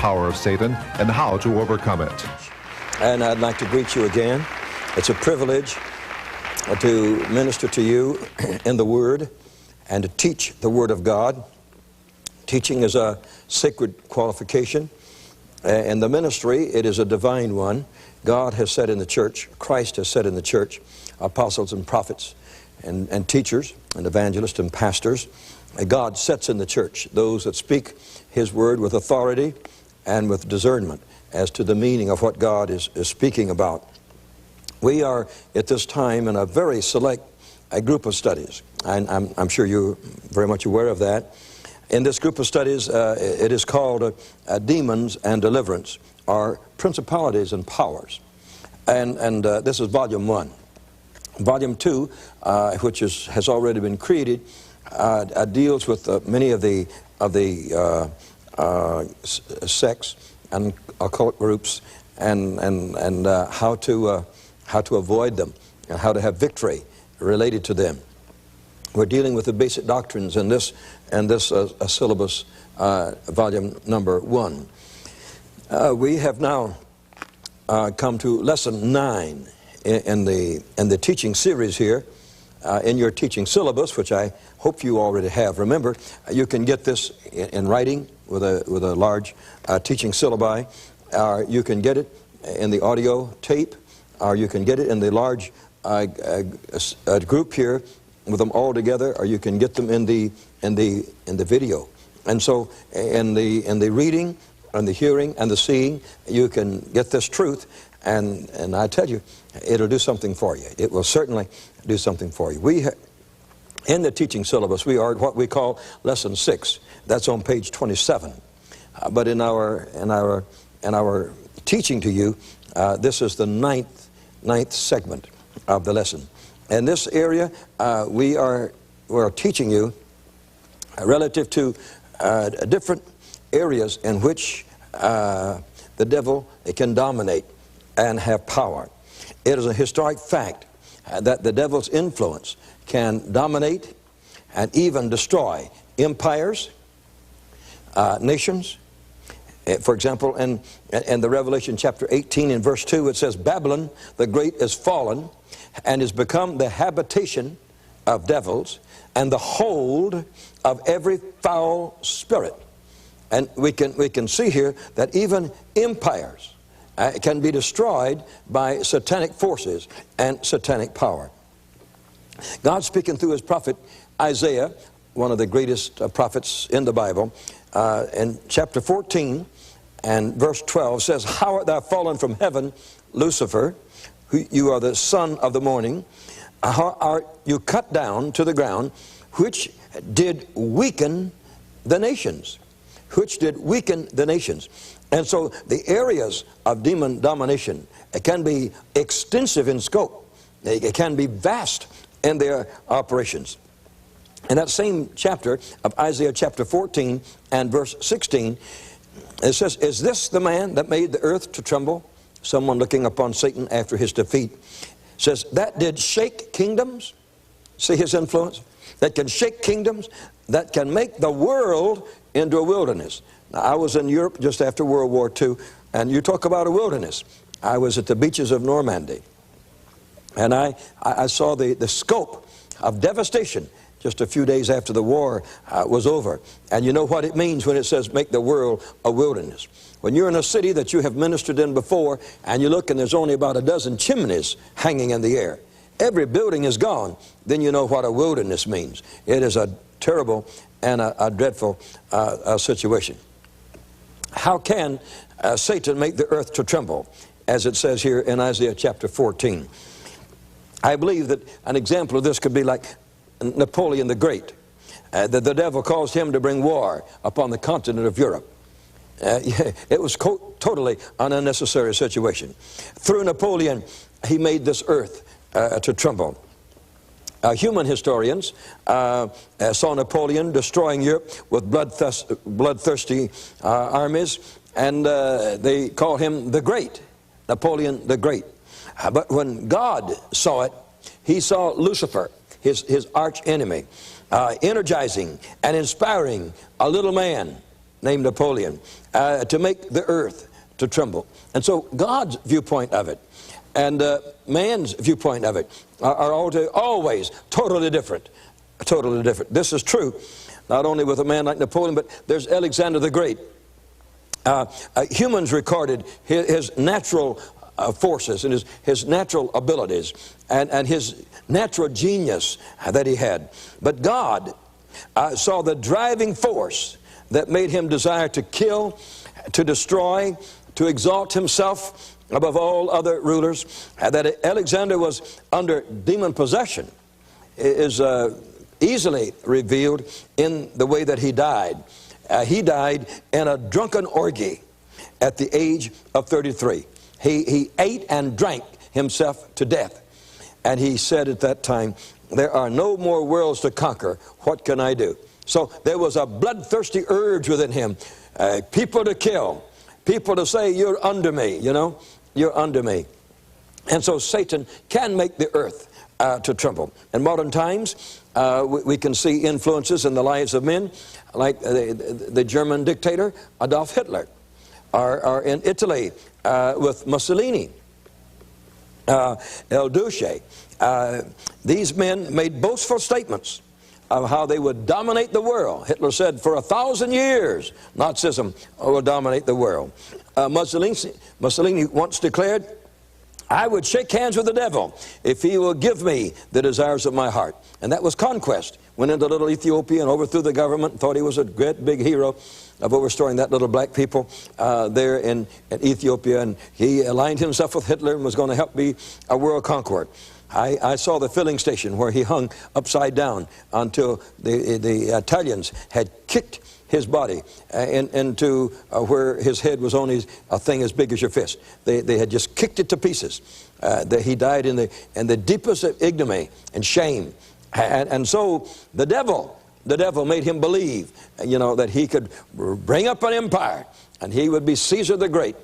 power of Satan and how to overcome it. And I'd like to greet you again. It's a privilege to minister to you in the Word and to teach the Word of God. Teaching is a sacred qualification. And the ministry, it is a divine one. God has said in the church, Christ has said in the church, apostles and prophets and teachers and evangelists and pastors, God sets in the church those that speak His Word with authority and with discernment as to the meaning of what God is speaking about. We are at this time in a very select group of studies. I'm sure you're very much aware of that. In this group of studies, it is called Demons and Deliverance, or Principalities and Powers. And this is Volume 1. Volume 2, which has already been created, deals with many of the sects and occult groups and how to avoid them and how to have victory related to them. We're dealing with the basic doctrines in this syllabus, volume number 1. We have now come to lesson 9 in the teaching series here, in your teaching syllabus, which I hope you already have. Remember, you can get this in writing with a large teaching syllabi, or you can get it in the audio tape, or you can get it in the large group here with them all together, or you can get them in the video. And so in the reading and the hearing and the seeing, you can get this truth, and I tell you, it'll do something for you. It will certainly do something for you. In the teaching syllabus, we are at what we call lesson 6. That's on page 27. But in our teaching to you, this is the ninth segment of the lesson. In this area, we're teaching you relative to different areas in which the devil can dominate and have power. It is a historic fact that the devil's influence can dominate and even destroy empires, nations. For example, in the Revelation chapter 18 in verse 2, it says, Babylon the Great is fallen and is become the habitation of devils and the hold of every foul spirit. And we can see here that even empires can be destroyed by satanic forces and satanic power. God, speaking through His prophet Isaiah, one of the greatest prophets in the Bible, in chapter 14 and verse 12 says, How art thou fallen from heaven, Lucifer, who you are the son of the morning? How art you cut down to the ground, which did weaken the nations? Which did weaken the nations. And so the areas of demon domination, it can be extensive in scope. It can be vast in their operations. In that same chapter of Isaiah chapter 14 and verse 16, it says, Is this the man that made the earth to tremble? Someone looking upon Satan after his defeat says, that did shake kingdoms. See his influence? That can shake kingdoms, that can make the world into a wilderness. Now, I was in Europe just after World War II, and you talk about a wilderness. I was at the beaches of Normandy, and I saw the scope of devastation just a few days after the war was over. And you know what it means when it says make the world a wilderness. When you're in a city that you have ministered in before, and you look and there's only about a dozen chimneys hanging in the air, every building is gone, then you know what a wilderness means. It is a terrible and a dreadful situation. How can Satan make the earth to tremble, as it says here in Isaiah chapter 14? I believe that an example of this could be like Napoleon the Great. The devil caused him to bring war upon the continent of Europe. It was totally an unnecessary situation. Through Napoleon, he made this earth to tremble. Human historians saw Napoleon destroying Europe with bloodthirsty armies, and they call him the Great, Napoleon the Great. But when God saw it, He saw Lucifer, his arch enemy, energizing and inspiring a little man named Napoleon, to make the earth to tremble. And so God's viewpoint of it and man's viewpoint of it are always totally different. Totally different. This is true not only with a man like Napoleon, but there's Alexander the Great. Humans recorded his natural forces and his natural abilities and his natural genius that he had. But God saw the driving force that made him desire to kill, to destroy, to exalt himself above all other rulers. That Alexander was under demon possession is easily revealed in the way that he died. He died in a drunken orgy at the age of 33. He ate and drank himself to death. And he said at that time, there are no more worlds to conquer. What can I do? So there was a bloodthirsty urge within him. People to kill. People to say, you're under me, you know. You're under me. And so Satan can make the earth to tremble. In modern times, we can see influences in the lives of men, like the German dictator Adolf Hitler, or in Italy with Mussolini, El Duce. These men made boastful statements of how they would dominate the world. Hitler said, for 1,000 years, Nazism will dominate the world. Mussolini once declared, I would shake hands with the devil if he will give me the desires of my heart. And that was conquest. Went into little Ethiopia and overthrew the government and thought he was a great big hero of overthrowing that little black people there in Ethiopia. And he aligned himself with Hitler and was going to help be a world conqueror. I saw the filling station where he hung upside down until the Italians had kicked his body into where his head was only a thing as big as your fist. They had just kicked it to pieces. He died in the deepest ignominy and shame. And so the devil made him believe, you know, that he could bring up an empire and he would be Caesar the Great.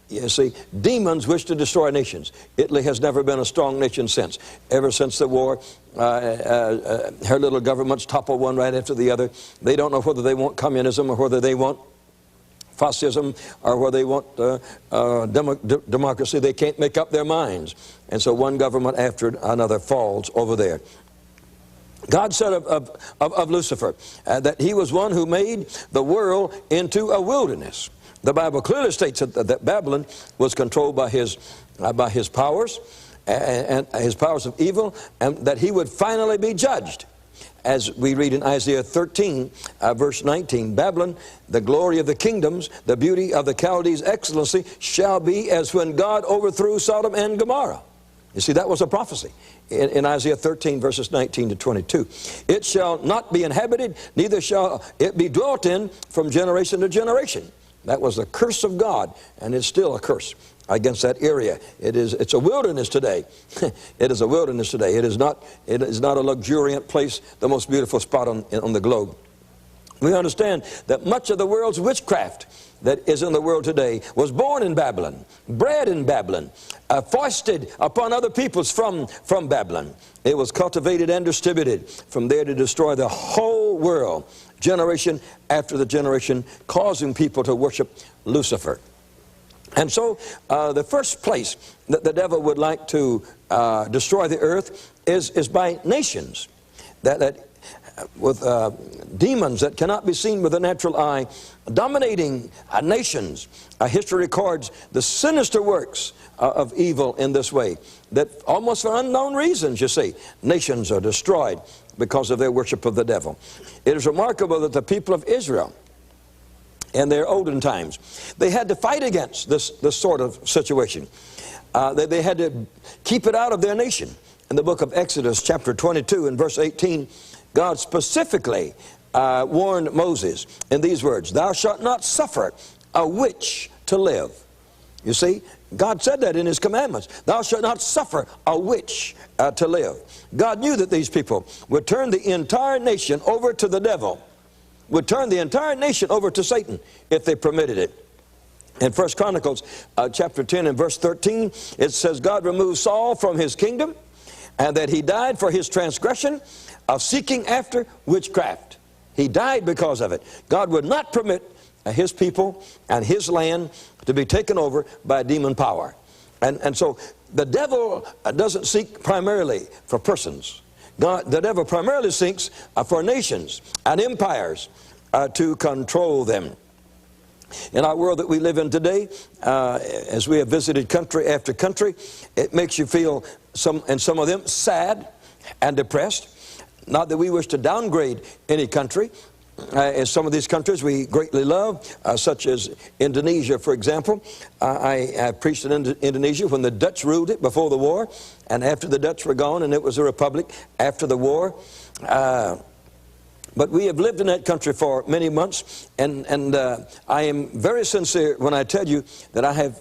You see, demons wish to destroy nations. Italy has never been a strong nation since. Ever since the war, her little governments topple one right after the other. They don't know whether they want communism or whether they want fascism or whether they want democracy. They can't make up their minds. And so one government after another falls over there. God said of Lucifer that he was one who made the world into a wilderness. The Bible clearly states that Babylon was controlled by his powers and his powers of evil, and that he would finally be judged. As we read in Isaiah 13, verse 19, Babylon, the glory of the kingdoms, the beauty of the Chaldees' excellency, shall be as when God overthrew Sodom and Gomorrah. You see, that was a prophecy in Isaiah 13, verses 19 to 22. It shall not be inhabited, neither shall it be dwelt in from generation to generation. That was the curse of God, and it's still a curse against that area. It's a wilderness today. It is a wilderness today. It is not a luxuriant place, the most beautiful spot on the globe. We understand that much of the world's witchcraft that is in the world today was born in Babylon, bred in Babylon, foisted upon other peoples from Babylon. It was cultivated and distributed from there to destroy the whole world, generation after the generation, causing people to worship Lucifer. And so the first place that the devil would like to destroy the earth is by nations, with demons that cannot be seen with the natural eye, dominating nations. History records the sinister works of evil in this way, that almost for unknown reasons, you see, nations are destroyed because of their worship of the devil. It is remarkable that the people of Israel, in their olden times, they had to fight against this sort of situation. They had to keep it out of their nation. In the book of Exodus, chapter 22, and verse 18, God specifically warned Moses in these words, "Thou shalt not suffer a witch to live." You see, God said that in His commandments. Thou shalt not suffer a witch to live. God knew that these people would turn the entire nation over to the devil, would turn the entire nation over to Satan if they permitted it. In 1 Chronicles chapter 10 and verse 13, it says, God removed Saul from his kingdom, and that he died for his transgression of seeking after witchcraft. He died because of it. God would not permit his people and his land to be taken over by demon power. And so the devil doesn't seek primarily for persons. The devil primarily seeks for nations and empires to control them. In our world that we live in today, as we have visited country after country, it makes you feel, and some of them, sad and depressed. Not that we wish to downgrade any country. In some of these countries we greatly love, such as Indonesia, for example. I preached in Indonesia when the Dutch ruled it before the war, and after the Dutch were gone, and it was a republic after the war. But we have lived in that country for many months, and I am very sincere when I tell you that I have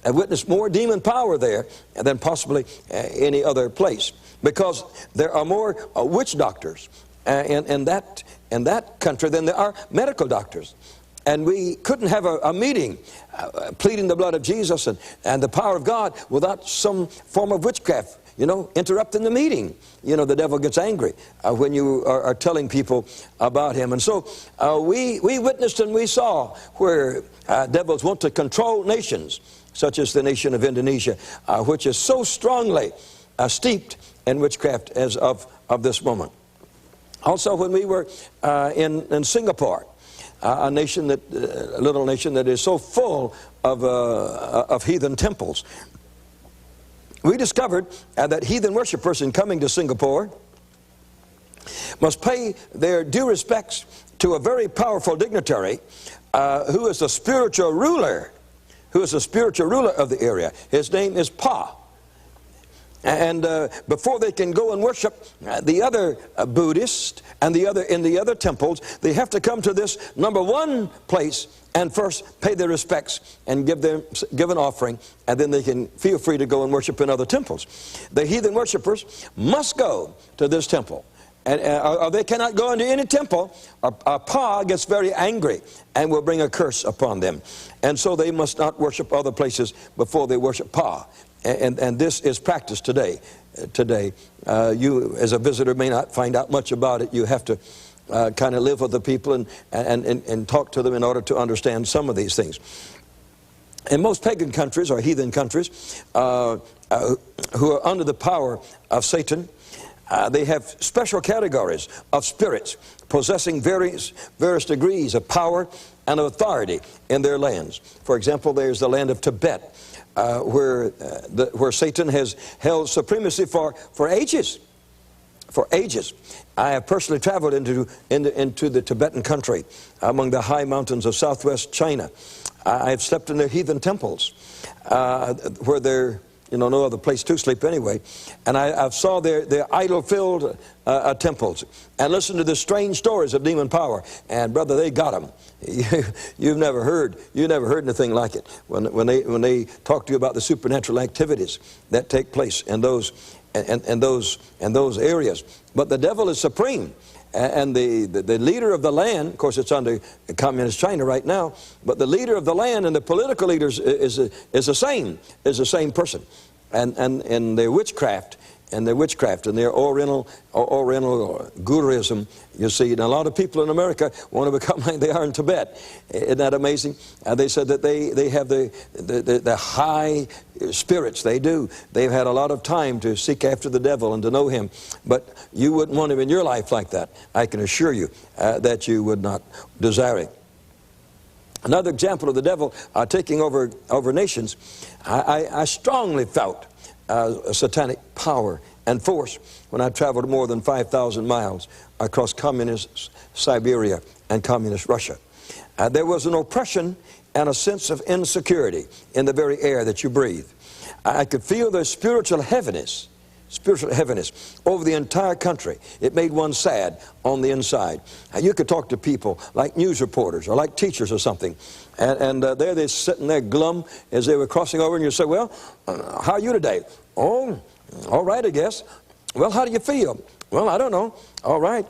witnessed more demon power there than possibly any other place, because there are more witch doctors in that country than there are medical doctors. And we couldn't have a meeting pleading the blood of Jesus and the power of God without some form of witchcraft, interrupting the meeting. The devil gets angry when you are telling people about him. And so we witnessed and we saw where devils want to control nations, such as the nation of Indonesia, which is so strongly steeped in witchcraft as of this moment. Also, when we were in Singapore, a little nation that is so full of heathen temples, we discovered that heathen worshipers in coming to Singapore must pay their due respects to a very powerful dignitary who is the spiritual ruler of the area. His name is Pa. And before they can go and worship the other Buddhists and in the other temples, they have to come to this number one place and first pay their respects and give an offering, and then they can feel free to go and worship in other temples. The heathen worshipers must go to this temple, or they cannot go into any temple, or Pa gets very angry and will bring a curse upon them. And so they must not worship other places before they worship Pa. And this is practiced today. You, as a visitor, may not find out much about it. You have to kind of live with the people and talk to them in order to understand some of these things. In most pagan countries or heathen countries who are under the power of Satan, they have special categories of spirits possessing various degrees of power and authority in their lands. For example, there's the land of Tibet, where Satan has held supremacy for ages. For ages. I have personally traveled into the Tibetan country, among the high mountains of southwest China. I have slept in their heathen temples, where there no other place to sleep anyway. And I saw their idol-filled temples, and listened to the strange stories of demon power. And brother, they got them. You've never heard anything like it when they talk to you about the supernatural activities that take place in those areas. But the devil is supreme, and the leader of the land, of course, it's under communist China right now, but the leader of the land and the political leaders is the same person, and their witchcraft. And their Oriental Guruism, you see. And a lot of people in America want to become like they are in Tibet. Isn't that amazing? They said that they have the high spirits. They do. They've had a lot of time to seek after the devil and to know him. But you wouldn't want him in your life like that. I can assure you that you would not desire it. Another example of the devil taking over nations, I strongly felt a satanic power and force when I traveled more than 5,000 miles across communist Siberia and communist Russia. There was an oppression and a sense of insecurity in the very air that you breathe. I could feel the spiritual heaviness over the entire country. It made one sad on the inside. You could talk to people like news reporters or like teachers or something, and there they're sitting there glum as they were crossing over, and you say, well, how are you today? Oh, all right, I guess. Well, how do you feel? Well, I don't know. All right.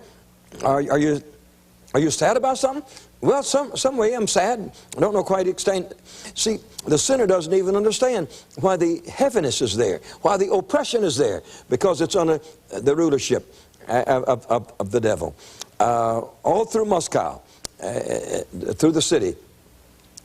Are you sad about something? Well, some way I'm sad. I don't know quite the extent. See, the sinner doesn't even understand why the heaviness is there, why the oppression is there, because it's under the rulership of the devil. All through Moscow, through the city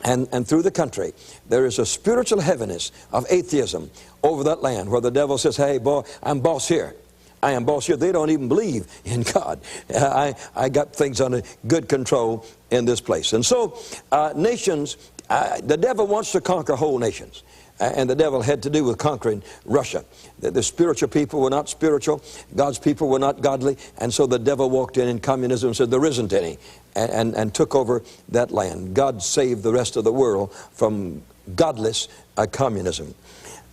and through the country, there is a spiritual heaviness of atheism over that land, where the devil says, hey, boy, I'm boss here. I am boss here. They don't even believe in God. I got things under good control in this place. And so nations, the devil wants to conquer whole nations. And the devil had to do with conquering Russia. The spiritual people were not spiritual. God's people were not godly. And so the devil walked in communism and said, there isn't any, and took over that land. God saved the rest of the world from godless communism.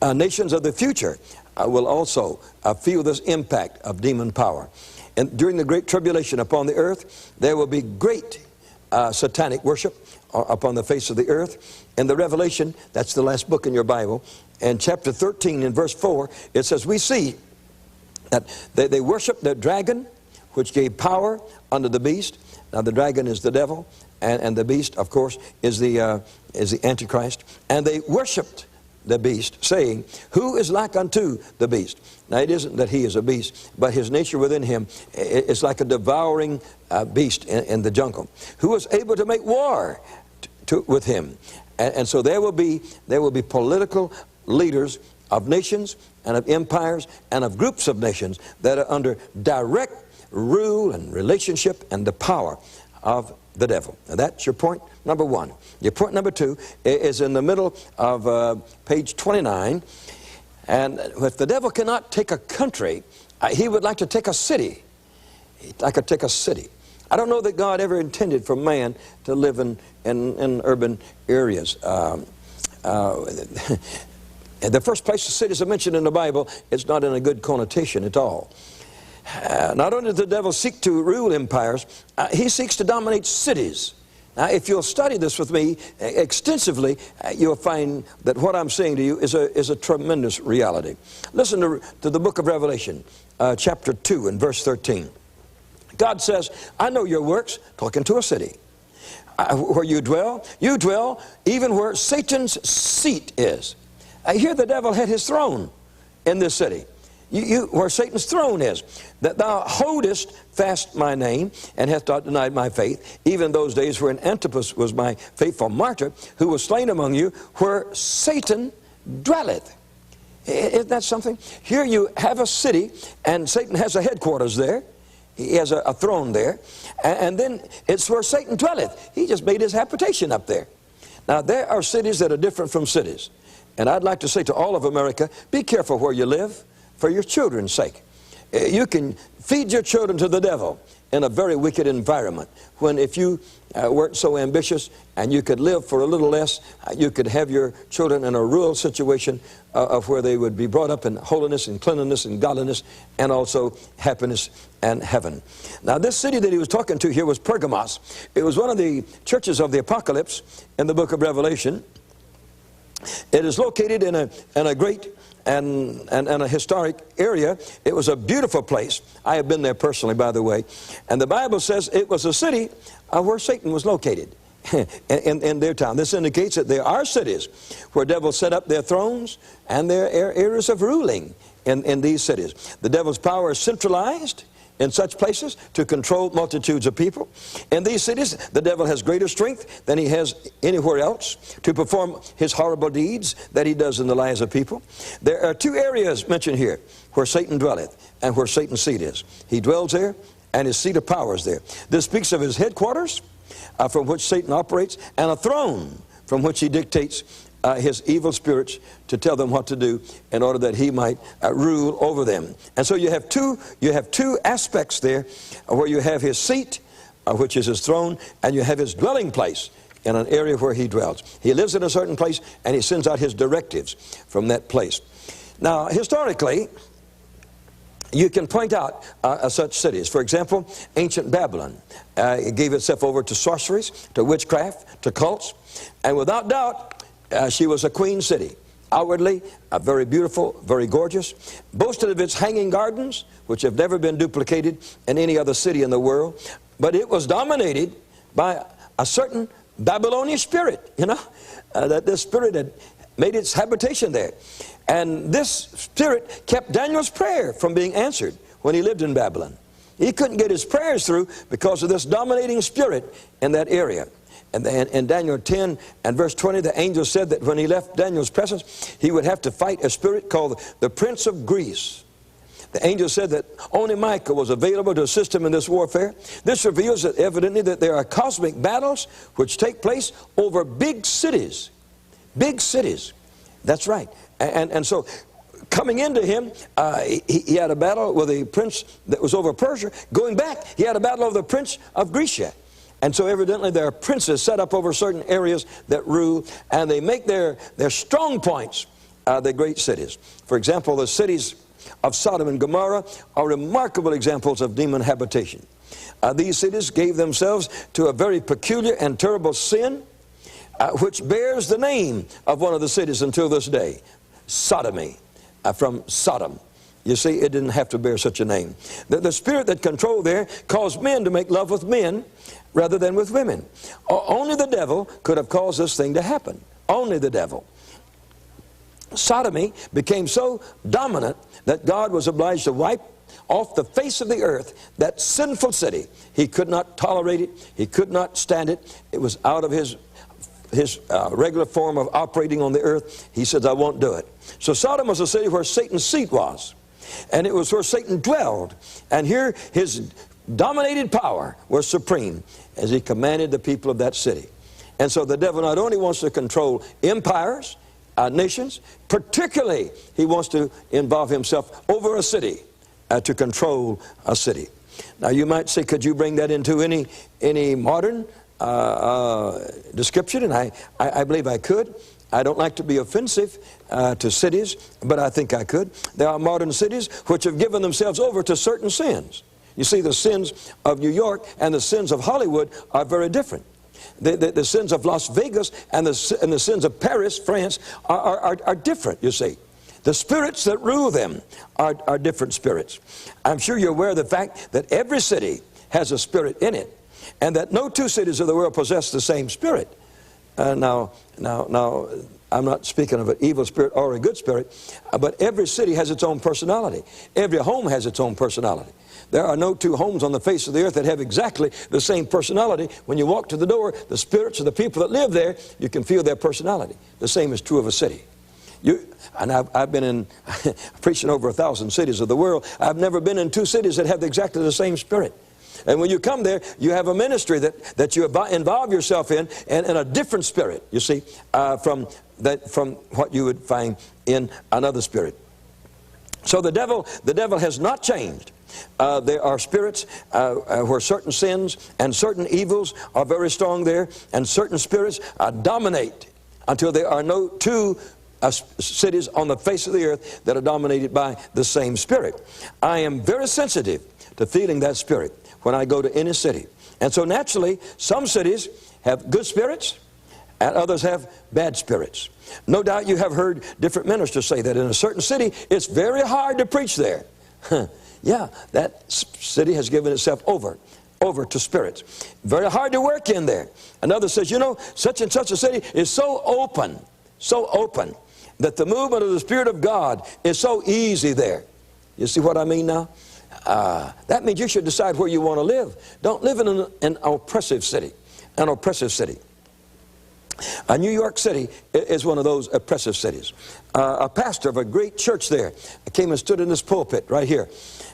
Nations of the future will also feel this impact of demon power. And during the Great Tribulation upon the earth, there will be great satanic worship upon the face of the earth. In the Revelation, that's the last book in your Bible, and chapter 13 in verse 4, it says, we see that they worship the dragon, which gave power unto the beast. Now the dragon is the devil, and the beast, of course, is the Antichrist. And they worshiped the beast, saying, who is like unto the beast? Now it isn't that he is a beast, but his nature within him is like a devouring beast in the jungle, who was able to make war with him. And so there will be political leaders of nations and of empires and of groups of nations that are under direct rule and relationship and the power of the devil. Now that's your point number one. Your point number two is in the middle of page 29. And if the devil cannot take a country, he would like to take a city. He'd like to take a city. I don't know that God ever intended for man to live in urban areas. The first place the cities are mentioned in the Bible, it's not in a good connotation at all. Not only does the devil seek to rule empires, he seeks to dominate cities. Now, if you'll study this with me extensively, you'll find that what I'm saying to you is a tremendous reality. Listen to the book of Revelation, chapter 2 and verse 13. God says, I know your works, talking to a city. Where you dwell even where Satan's seat is. Here the devil had his throne in this city. Where Satan's throne is, that thou holdest fast my name, and hast not denied my faith, even those days wherein Antipas was my faithful martyr, who was slain among you, where Satan dwelleth. Isn't that something? Here you have a city, and Satan has a headquarters there. He has a throne there, and then it's where Satan dwelleth. He just made his habitation up there. Now there are cities that are different from cities, and I'd like to say to all of America, be careful where you live, for your children's sake. You can feed your children to the devil in a very wicked environment, when if you weren't so ambitious and you could live for a little less, you could have your children in a rural situation of where they would be brought up in holiness and cleanliness and godliness and also happiness and heaven. Now this city that he was talking to here was Pergamos. It was one of the churches of the Apocalypse in the book of Revelation. It is located in a great and a historic area. It was a beautiful place. I have been there personally, by the way. And the Bible says it was a city where Satan was located in their town. This indicates that there are cities where devils set up their thrones and their areas of ruling in these cities. The devil's power is centralized in such places to control multitudes of people. In these cities, the devil has greater strength than he has anywhere else to perform his horrible deeds that he does in the lives of people. There are two areas mentioned here where Satan dwelleth and where Satan's seat is. He dwells there, and his seat of power is there. This speaks of his headquarters from which Satan operates, and a throne from which he dictates his evil spirits to tell them what to do in order that he might rule over them. And so you have two aspects there where you have his seat, which is his throne, and you have his dwelling place in an area where he dwells. He lives in a certain place, and he sends out his directives from that place. Now, historically, you can point out such cities. For example, ancient Babylon gave itself over to sorceries, to witchcraft, to cults, and without doubt, she was a queen city. Outwardly, very beautiful, very gorgeous. Boasted of its hanging gardens, which have never been duplicated in any other city in the world. But it was dominated by a certain Babylonian spirit, that this spirit had made its habitation there. And this spirit kept Daniel's prayer from being answered when he lived in Babylon. He couldn't get his prayers through because of this dominating spirit in that area. And in Daniel 10 and verse 20, the angel said that when he left Daniel's presence, he would have to fight a spirit called the Prince of Greece. The angel said that only Michael was available to assist him in this warfare. This reveals that evidently that there are cosmic battles which take place over big cities. Big cities. That's right. And so coming into him, he had a battle with a prince that was over Persia. Going back, he had a battle over the prince of Grecia. And so evidently there are princes set up over certain areas that rule, and they make their strong points the great cities. For example, the cities of Sodom and Gomorrah are remarkable examples of demon habitation. These cities gave themselves to a very peculiar and terrible sin, which bears the name of one of the cities until this day, sodomy, from Sodom. You see, it didn't have to bear such a name. The spirit that controlled there caused men to make love with men rather than with women. Only the devil could have caused this thing to happen. Only the devil. Sodomy became so dominant that God was obliged to wipe off the face of the earth that sinful city. He could not tolerate it. He could not stand it. It was out of his regular form of operating on the earth. He says, I won't do it. So Sodom was a city where Satan's seat was. And it was where Satan dwelled. And here his dominated power was supreme as he commanded the people of that city. And so the devil not only wants to control empires, nations, particularly he wants to involve himself over a city, to control a city. Now you might say, could you bring that into any modern description? And I believe I could. I don't like to be offensive to cities, but I think I could. There are modern cities which have given themselves over to certain sins. You see, the sins of New York and the sins of Hollywood are very different. The sins of Las Vegas and the sins of Paris, France, are different, you see. The spirits that rule them are different spirits. I'm sure you're aware of the fact that every city has a spirit in it, and that no two cities of the world possess the same spirit. Now, I'm not speaking of an evil spirit or a good spirit, but every city has its own personality. Every home has its own personality. There are no two homes on the face of the earth that have exactly the same personality. When you walk to the door, the spirits of the people that live there, you can feel their personality. The same is true of a city. I've been in preaching over 1,000 cities of the world. I've never been in two cities that have exactly the same spirit. And when you come there, you have a ministry that you involve yourself in a different spirit, you see, from what you would find in another spirit. So the devil has not changed. There are spirits where certain sins and certain evils are very strong there, and certain spirits dominate until there are no two cities on the face of the earth that are dominated by the same spirit. I am very sensitive to feeling that spirit when I go to any city. And so naturally, some cities have good spirits and others have bad spirits. No doubt you have heard different ministers say that in a certain city, it's very hard to preach there. Yeah, that city has given itself over to spirits. Very hard to work in there. Another says, you know, such and such a city is so open, that the movement of the Spirit of God is so easy there. You see what I mean now? That means you should decide where you want to live. Don't live in an oppressive city. An oppressive city. New York City is one of those oppressive cities. A pastor of a great church there came and stood in this pulpit right here.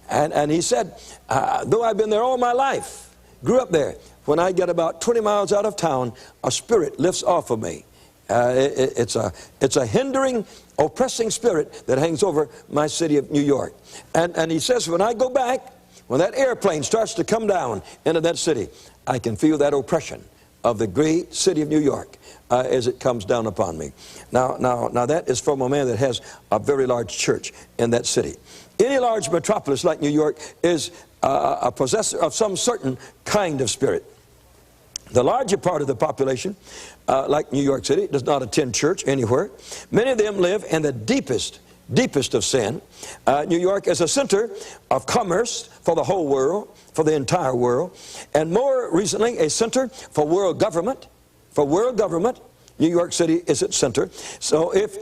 And he said, though I've been there all my life, grew up there, when I get about 20 miles out of town, a spirit lifts off of me. It's a hindering, oppressing spirit that hangs over my city of New York. And he says, when I go back, when that airplane starts to come down into that city, I can feel that oppression of the great city of New York as it comes down upon me. Now that is from a man that has a very large church in that city. Any large metropolis like New York is a possessor of some certain kind of spirit. The larger part of the population, like New York City, does not attend church anywhere. Many of them live in the deepest of sin. New York is a center of commerce for the whole world, for the entire world, and more recently a center for world government. For world government, New York City is its center. So if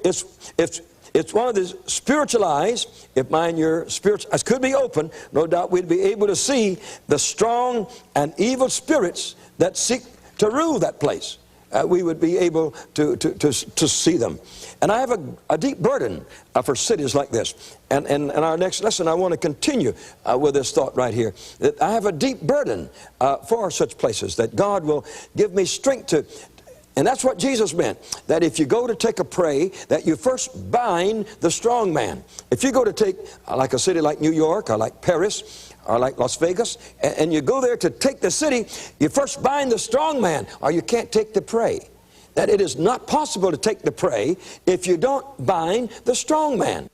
It's one of the spiritual eyes. If your spiritual eyes could be open, no doubt we'd be able to see the strong and evil spirits that seek to rule that place. We would be able to see them. And I have a deep burden for cities like this. And in our next lesson, I want to continue with this thought right here. That I have a deep burden for such places, that God will give me strength to. And that's what Jesus meant, that if you go to take a prey, that you first bind the strong man. If you go to take, like a city like New York or like Paris or like Las Vegas, and you go there to take the city, you first bind the strong man, or you can't take the prey. That it is not possible to take the prey if you don't bind the strong man.